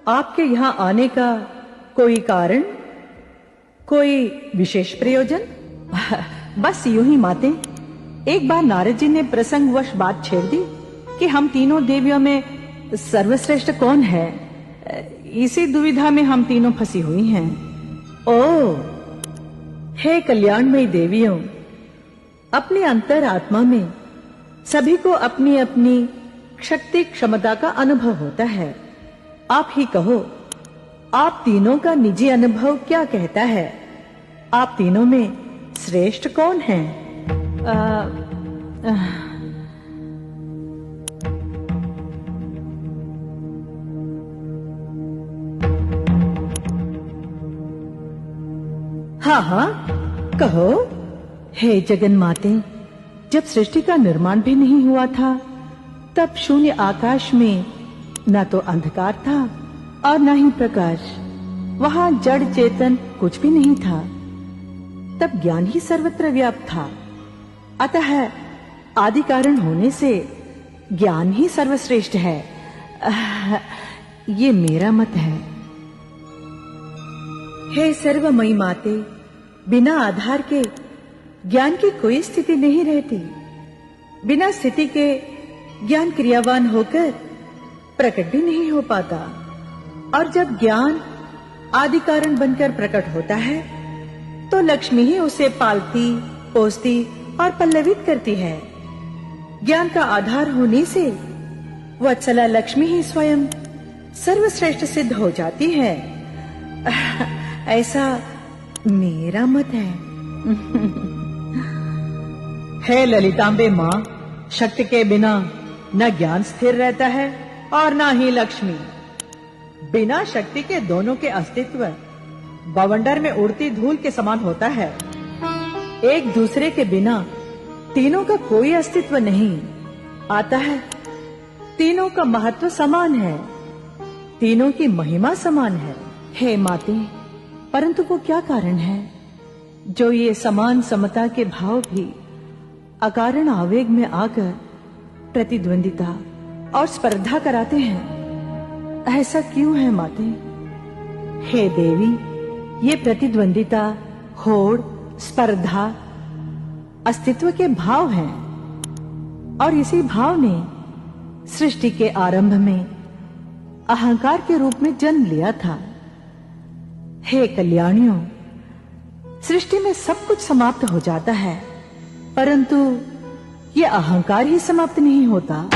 आपके यहाँ आने का कोई कारण, कोई विशेष प्रयोजन? बस यूं ही माते, एक बार नारद जी ने प्रसंगवश बात छेड़ दी कि हम तीनों देवियों में सर्वश्रेष्ठ कौन है। इसी दुविधा में हम तीनों फंसी हुई हैं। ओ, हे कल्याणमयी देवियों, अपने अंतर आत्मा में सभी को अपनी अपनी शक्ति क्षमता का अनुभव होता है। आप ही कहो, आप तीनों का निजी अनुभव क्या कहता है? आप तीनों में श्रेष्ठ कौन है? हाँ हाँ कहो। हे जगन माते, जब सृष्टि का निर्माण भी नहीं हुआ था, तब शून्य आकाश में न तो अंधकार था और न ही प्रकाश। वहां जड़ चेतन कुछ भी नहीं था। तब ज्ञान ही सर्वत्र व्याप्त था। अतः आदि कारण होने से ज्ञान ही सर्वश्रेष्ठ है। ये मेरा मत है। हे सर्वमयी माते, बिना आधार के ज्ञान की कोई स्थिति नहीं रहती। बिना स्थिति के ज्ञान क्रियावान होकर प्रकट भी नहीं हो पाता। और जब ज्ञान आदि कारण बनकर प्रकट होता है, तो लक्ष्मी ही उसे पालती, पोसती और पल्लवित करती है। ज्ञान का आधार होने से वत्सला लक्ष्मी ही स्वयं सर्वश्रेष्ठ सिद्ध हो जाती है। ऐसा मेरा मत है। हे ललितांबे मां, शक्ति के बिना न ज्ञान स्थिर रहता है और न ही लक्ष्मी। बिना शक्ति के दोनों के अस्तित्व बवंडर में उड़ती धूल के समान होता है। एक दूसरे के बिना तीनों का कोई अस्तित्व नहीं आता है। तीनों का महत्व समान है, तीनों की महिमा समान है। हे माते, परंतु वो क्या कारण है जो ये समान समता के भाव भी अकारण आवेग में आकर प्रतिद्वंदिता और स्पर्धा कराते हैं? ऐसा क्यों है माते? हे देवी, ये प्रतिद्वंदिता, होड़, स्पर्धा अस्तित्व के भाव हैं और इसी भाव ने सृष्टि के आरंभ में अहंकार के रूप में जन्म लिया था। हे कल्याणियों, सृष्टि में सब कुछ समाप्त हो जाता है, परंतु ये अहंकार ही समाप्त नहीं होता।